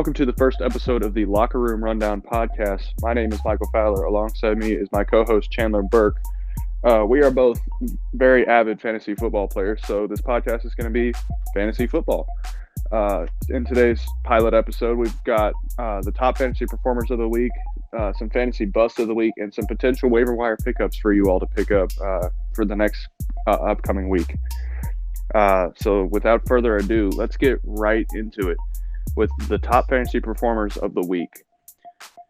welcome to the first episode of the Locker Room Rundown podcast. My name is Michael Fowler. Alongside me is my co-host Chandler Burke. We are both very avid fantasy football players, so this podcast is going to be fantasy football. In today's pilot episode, we've got the top fantasy performers of the week, some fantasy busts of the week, and some potential waiver wire pickups for you all to pick up for the next upcoming week. So without further ado, let's get right into it with the top fantasy performers of the week.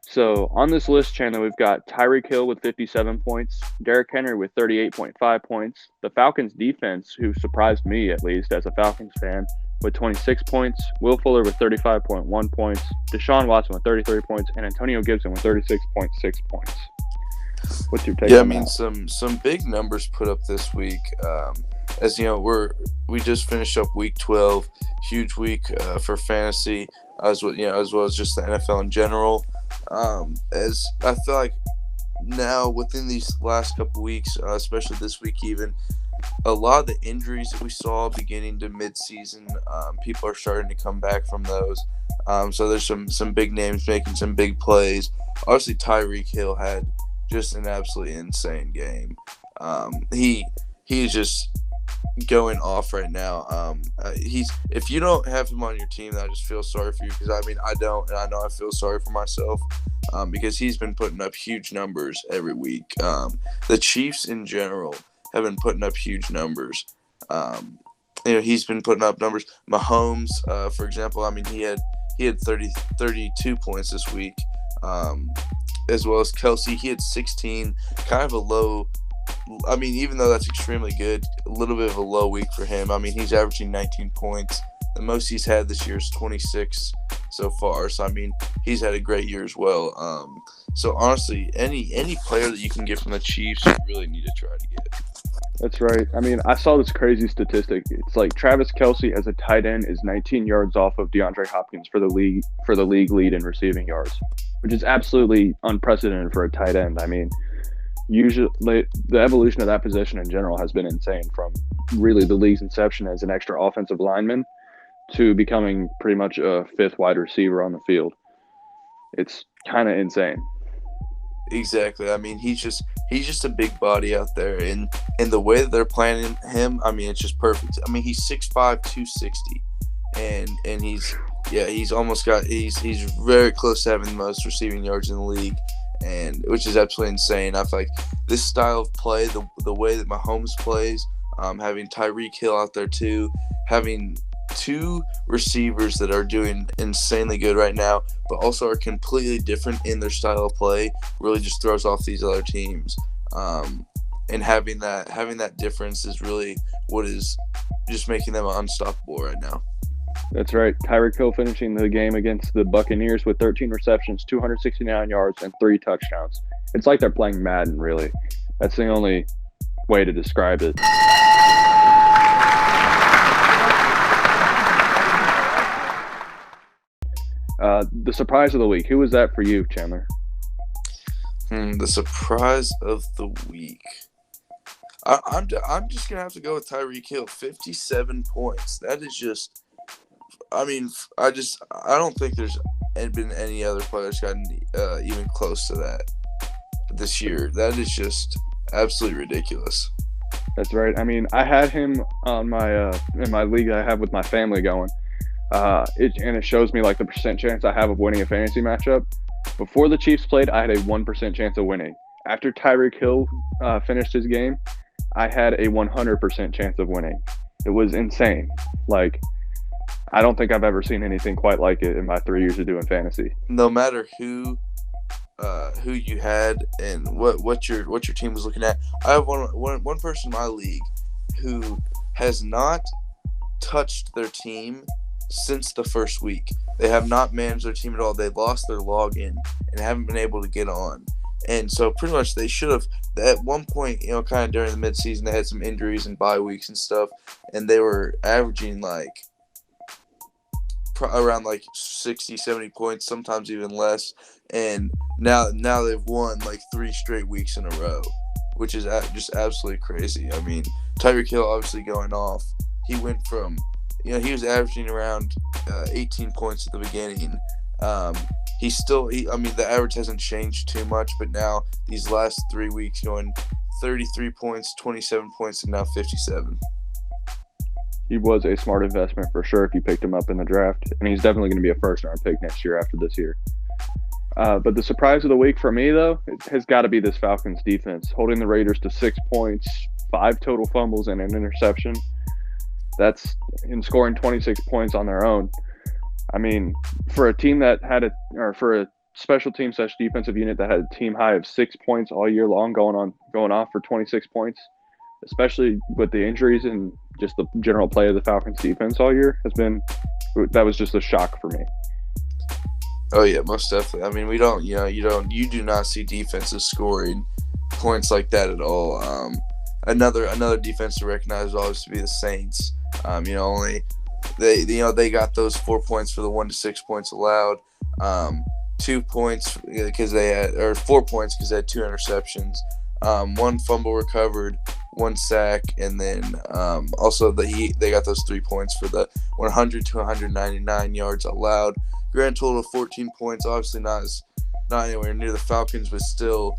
So on this list, Chandler, we've got Tyreek Hill with 57 points, Derrick Henry with 38.5 points, the Falcons defense, who surprised me at least as a Falcons fan, with 26 points, Will Fuller with 35.1 points, Deshaun Watson with 33 points, and Antonio Gibson with 36.6 points. What's your take on that? Some big numbers put up this week. As you know, we just finished up week 12, huge week for fantasy, as well as just the NFL in general. As I feel like now within these last couple weeks, especially this week even, a lot of the injuries that we saw beginning to mid-season, people are starting to come back from those. So there's some big names making some big plays. Obviously, Tyreek Hill had just an absolutely insane game. He's just going off right now. If you don't have him on your team, I just feel sorry for you, because I don't, and I know I feel sorry for myself, because he's been putting up huge numbers every week. The Chiefs in general have been putting up huge numbers. He's been putting up numbers. Mahomes, for example, he had 32 points this week, as well as Kelsey. He had 16, kind of a low. Even though that's extremely good, a little bit of a low week for him. He's averaging 19 points. The most he's had this year is 26 so far. So, he's had a great year as well. So, honestly, any player that you can get from the Chiefs, you really need to try to get. That's right. I saw this crazy statistic. It's like Travis Kelce as a tight end is 19 yards off of DeAndre Hopkins for the league lead in receiving yards, which is absolutely unprecedented for a tight end. Usually, the evolution of that position in general has been insane, from really the league's inception as an extra offensive lineman to becoming pretty much a fifth wide receiver on the field. It's kind of insane. Exactly. He's just a big body out there, and the way that they're playing him, it's just perfect. He's 6'5", 260, and he's very close to having the most receiving yards in the league. And which is absolutely insane. I feel like this style of play, the way that Mahomes plays, having Tyreek Hill out there too, having two receivers that are doing insanely good right now, but also are completely different in their style of play, really just throws off these other teams. And having that difference is really what is just making them unstoppable right now. That's right. Tyreek Hill finishing the game against the Buccaneers with 13 receptions, 269 yards, and 3 touchdowns. It's like they're playing Madden, really. That's the only way to describe it. The surprise of the week. Who was that for you, Chandler? The surprise of the week. I'm just going to have to go with Tyreek Hill. 57 points. That is just... I don't think there's been any other players gotten even close to that this year. That is just absolutely ridiculous. That's right. I had him on my in my league I have with my family going. It shows me like the percent chance I have of winning a fantasy matchup. Before the Chiefs played, I had a 1% chance of winning. After Tyreek Hill finished his game, I had a 100% chance of winning. It was insane. I don't think I've ever seen anything quite like it in my 3 years of doing fantasy. No matter who you had and what your team was looking at, I have one person in my league who has not touched their team since the first week. They have not managed their team at all. They lost their login and haven't been able to get on. And so pretty much they should have, at one point, kind of during the midseason, they had some injuries and bye weeks and stuff, and they were averaging around 60, 70 points, sometimes even less. And now they've won 3 straight weeks in a row, which is just absolutely crazy. Tyreek Hill obviously going off. He went from, he was averaging around 18 points at the beginning, The average hasn't changed too much, but now these last 3 weeks going 33 points, 27 points, and now 57. He was a smart investment for sure if you picked him up in the draft, and he's definitely going to be a first-round pick next year after this year. But the surprise of the week for me, though, it has got to be this Falcons defense, holding the Raiders to 6 points, 5 total fumbles, and an interception. That's in scoring 26 points on their own. I mean, for a team that for a special team / defensive unit that had a team high of 6 points all year long, going off for 26 points, especially with the injuries and just the general play of the Falcons defense all year, that was just a shock for me. Oh yeah, most definitely. I mean, you do not see defenses scoring points like that at all. Another defense to recognize will always be the Saints. They got those 4 points for the 1 to 6 points allowed. 2 points because they had, or 4 points because they had 2 interceptions. 1 fumble recovered, 1 sack, and then also they got those 3 points for the 100 to 199 yards allowed. Grand total of 14 points. Obviously not anywhere near the Falcons, but still,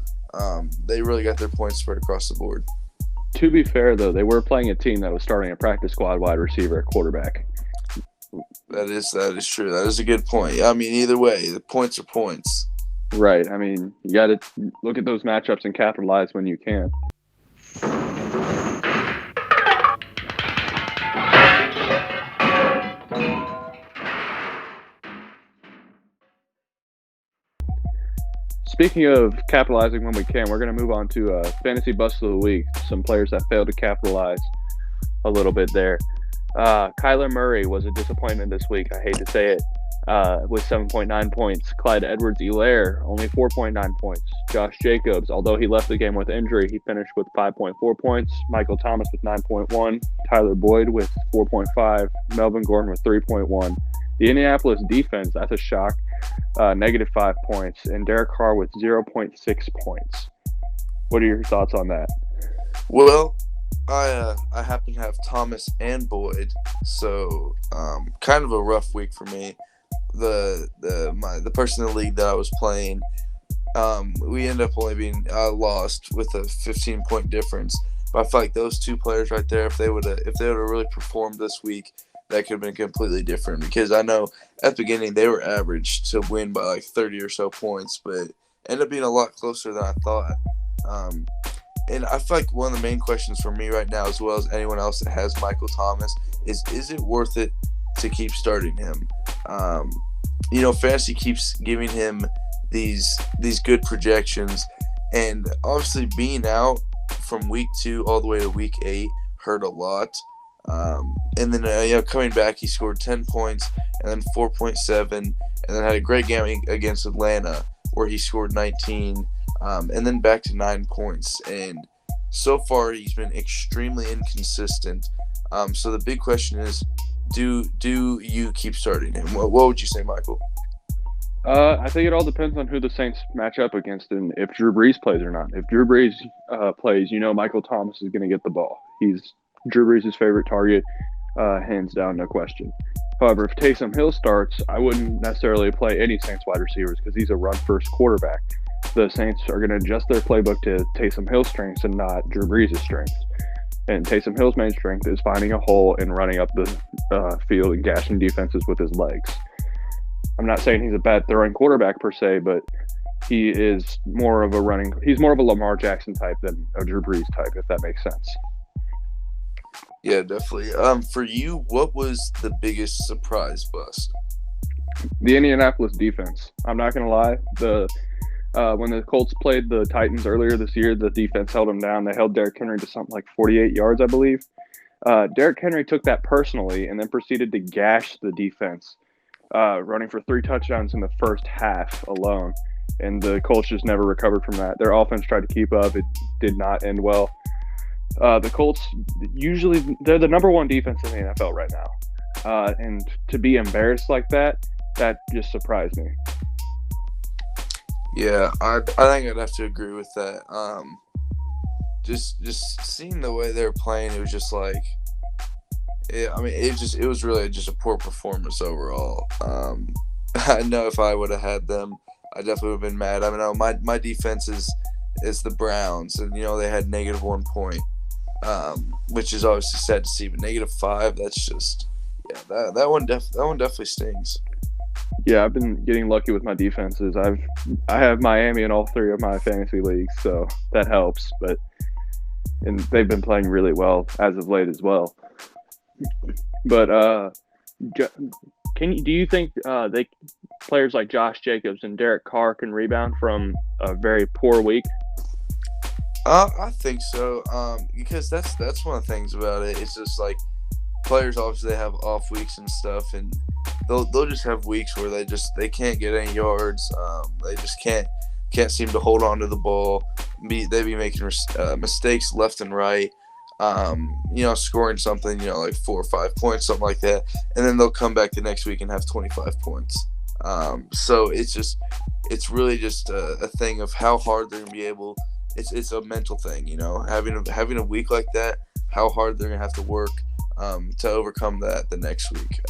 they really got their points spread across the board. To be fair, though, they were playing a team that was starting a practice squad wide receiver at quarterback. That is true. That is a good point. I mean, either way, the points are points. Right. I mean, you got to look at those matchups and capitalize when you can. Speaking of capitalizing when we can, we're going to move on to Fantasy Bust of the Week. Some players that failed to capitalize a little bit there. Kyler Murray was a disappointment this week. I hate to say it. With 7.9 points. Clyde Edwards-Helaire, only 4.9 points. Josh Jacobs, although he left the game with injury, he finished with 5.4 points. Michael Thomas with 9.1. Tyler Boyd with 4.5. Melvin Gordon with 3.1. The Indianapolis defense, that's a shock, negative 5 points. And Derek Carr with 0.6 points. What are your thoughts on that? Well, I happen to have Thomas and Boyd, so kind of a rough week for me. The person in the league that I was playing, we ended up only being lost with a 15-point difference. But I feel like those 2 players right there, if they would have really performed this week, that could have been completely different. Because I know at the beginning they were average to win by like 30 or so points, but ended up being a lot closer than I thought. And I feel like one of the main questions for me right now, as well as anyone else that has Michael Thomas, is it worth it to keep starting him? Fantasy keeps giving him these good projections, and obviously being out from week 2 all the way to week 8 hurt a lot. And then coming back, he scored 10 points and then 4.7, and then had a great game against Atlanta where he scored 19. And then back to 9 points. And so far, he's been extremely inconsistent. So the big question is, do you keep starting him? What would you say, Michael? I think it all depends on who the Saints match up against and if Drew Brees plays or not. If Drew Brees plays, Michael Thomas is going to get the ball. He's Drew Brees' favorite target, hands down, no question. However, if Taysom Hill starts, I wouldn't necessarily play any Saints wide receivers because he's a run-first quarterback. The Saints are going to adjust their playbook to Taysom Hill's strengths and not Drew Brees' strengths. And Taysom Hill's main strength is finding a hole and running up the field and gashing defenses with his legs. I'm not saying he's a bad throwing quarterback per se, but he's more of a Lamar Jackson type than a Drew Brees type, if that makes sense. Yeah, definitely. For you, what was the biggest surprise bust? The Indianapolis defense. I'm not going to lie. When the Colts played the Titans earlier this year, the defense held them down. They held Derrick Henry to something like 48 yards, I believe. Derrick Henry took that personally and then proceeded to gash the defense, running for 3 touchdowns in the first half alone. And the Colts just never recovered from that. Their offense tried to keep up. It did not end well. The Colts, usually, they're the number 1 defense in the NFL right now. And to be embarrassed like that just surprised me. Yeah, I think I'd have to agree with that. Just seeing the way they were playing, it was just like, it was really just a poor performance overall. I know if I would have had them, I definitely would have been mad. I mean, my defense is the Browns, and they had -1 point, which is obviously sad to see. But -5, that's just that one definitely stings. Yeah, I've been getting lucky with my defenses. I have Miami in all three of my fantasy leagues, so that helps. And they've been playing really well as of late as well. But do you think players like Josh Jacobs and Derek Carr can rebound from a very poor week? I think so. Because that's one of the things about it. It's just like players obviously have off weeks and stuff, and they'll just have weeks where they can't get any yards. They just can't seem to hold on to the ball. They be making mistakes left and right. Scoring something, like 4 or 5 points, something like that, and then they'll come back the next week and have 25 points. So it's really just a thing of how hard they're gonna be able. It's a mental thing, having a week like that, how hard they're gonna have to work to overcome that the next week.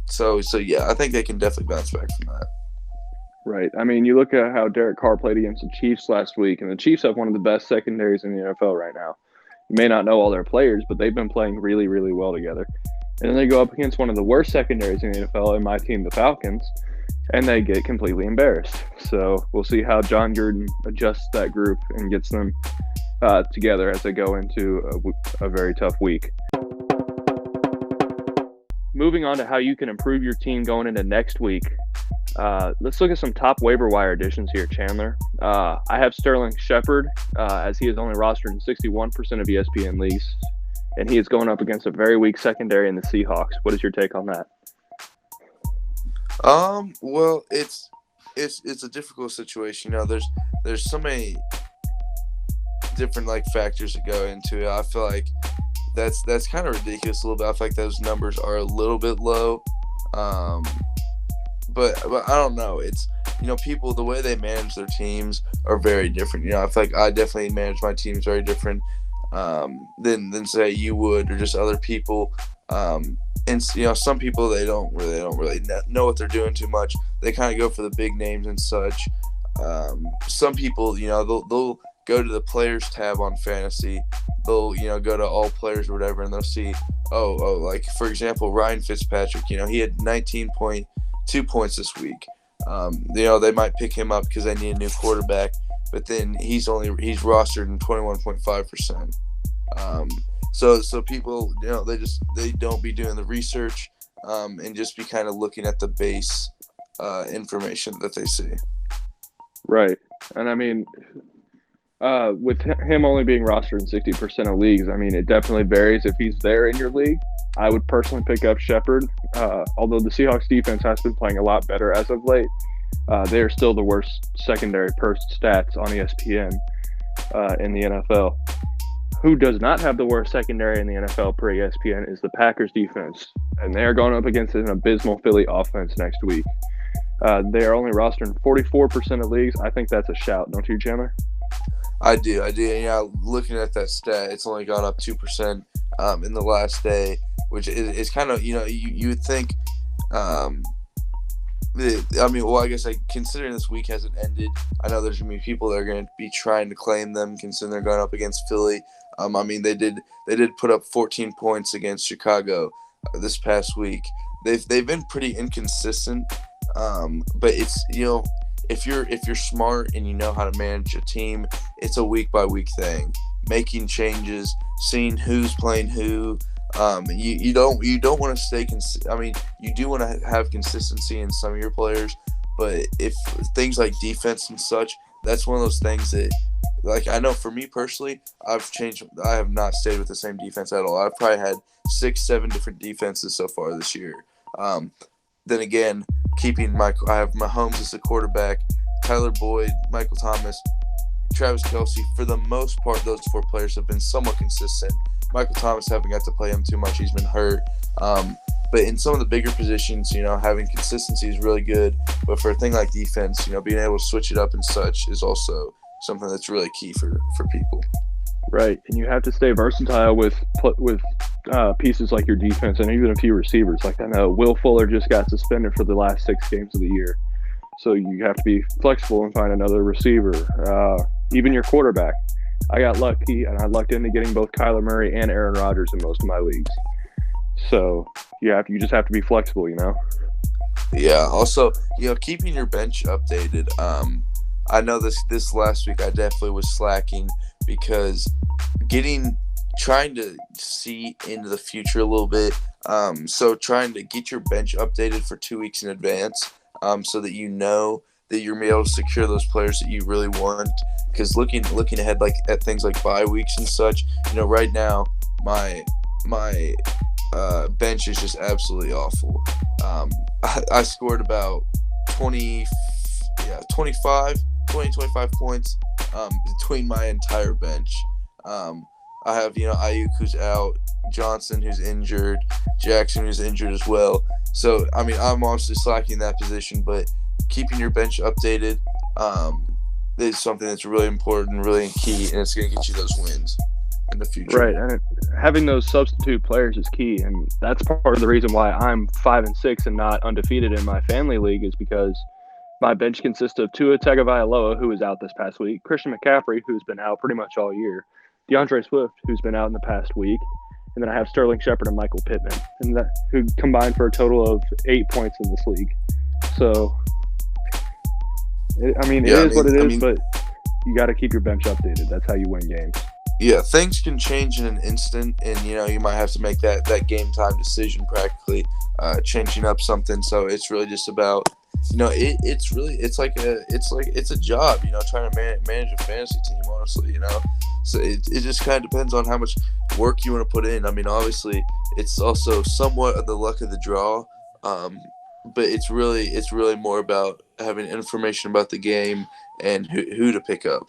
So yeah, I think they can definitely bounce back from that. Right. I mean, you look at how Derek Carr played against the Chiefs last week, and the Chiefs have one of the best secondaries in the NFL right now. You may not know all their players, but they've been playing really, really well together. And then they go up against one of the worst secondaries in the NFL, and my team, the Falcons, and they get completely embarrassed. So we'll see how John Gruden adjusts that group and gets them together as they go into a very tough week. Moving on to how you can improve your team going into next week. Let's look at some top waiver wire additions here, Chandler. I have Sterling Shepard, as he is only rostered in 61% of ESPN leagues, and he is going up against a very weak secondary in the Seahawks. What is your take on that? Well, it's a difficult situation. There's so many different factors that go into it. I feel like that's kind of ridiculous a little bit. I feel like those numbers are a little bit low. But I don't know. It's people, the way they manage their teams are very different. I feel like I definitely manage my teams very different than say you would, or just other people. And some people, they don't really know what they're doing too much. They kind of go for the big names and such. Some people, they'll go to the players tab on fantasy. They'll go to all players or whatever, and they'll see like for example Ryan Fitzpatrick. He had 19.2 points this week. They might pick him up because they need a new quarterback, but then he's rostered in 21.5%. So people, they don't be doing the research, and just be kind of looking at the base information that they see. Right, and I mean, with him only being rostered in 60% of leagues, I mean, it definitely varies if he's there in your league. I would personally pick up Shepard, although the Seahawks defense has been playing a lot better as of late. They are still the worst secondary per stats on ESPN in the NFL. Who does not have the worst secondary in the NFL per ESPN is the Packers defense, and they are going up against an abysmal Philly offense next week. They are only rostered in 44% of leagues. I think that's a shout, don't you, Chandler? I do. Yeah, looking at that stat, it's only gone up 2% in the last day, which is kind of, you would think. I guess considering this week hasn't ended, I know there's gonna be people that are gonna be trying to claim them, considering they're going up against Philly. They did put up 14 points against Chicago this past week. They've been pretty inconsistent, but it's if you're smart and you know how to manage a team, it's a week by week thing. Making changes, seeing who's playing who. You don't want to stay you do want to have consistency in some of your players, but if things like defense and such, that's one of those things that, I know for me personally, I have not stayed with the same defense at all. I've probably had 6-7 different defenses so far this year. Then again, I have Mahomes as the quarterback, Tyler Boyd, Michael Thomas, Travis Kelce. For the most part, those 4 players have been somewhat consistent. Michael Thomas, haven't got to play him too much. He's been hurt. But in some of the bigger positions, having consistency is really good. But for a thing like defense, being able to switch it up and such is also something that's really key for people. Right, and you have to stay versatile with pieces like your defense and even a few receivers. Like I know Will Fuller just got suspended for the last 6 games of the year, so you have to be flexible and find another receiver. Even your quarterback. I got lucky and I lucked into getting both Kyler Murray and Aaron Rodgers in most of my leagues. So you just have to be flexible, you know. Yeah. Also, keeping your bench updated. I know this last week I definitely was slacking because getting trying to see into the future a little bit. So trying to get your bench updated for 2 weeks in advance, so that you know that you're gonna be able to secure those players that you really want. Because looking ahead, like at things like bye weeks and such, right now my bench is just absolutely awful. I scored about 20, 25 points between my entire bench. I have, Ayuk who's out, Johnson who's injured, Jackson who's injured as well. So, I mean, I'm obviously slacking in that position, but keeping your bench updated is something that's really important, really key, and it's going to get you those wins in the future. Right, and having those substitute players is key, and that's part of the reason why I'm 5-6 and not undefeated in my family league is because my bench consists of Tua Tagovailoa, who was out this past week, Christian McCaffrey, who's been out pretty much all year, DeAndre Swift, who's been out in the past week, and then I have Sterling Shepard and Michael Pittman, who combined for a total of 8 points in this league. So, it is what it is, but you got to keep your bench updated. That's how you win games. Yeah, things can change in an instant, and you might have to make that game time decision practically, changing up something. So it's really just about it's a job, trying to manage a fantasy team, honestly, So it just kind of depends on how much work you want to put in. I mean, obviously, it's also somewhat of the luck of the draw, but it's really more about having information about the game and who to pick up.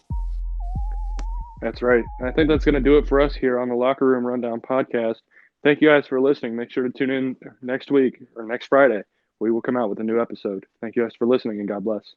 That's right. I think that's going to do it for us here on the Locker Room Rundown podcast. Thank you guys for listening. Make sure to tune in next week or next Friday. We will come out with a new episode. Thank you guys for listening, and God bless.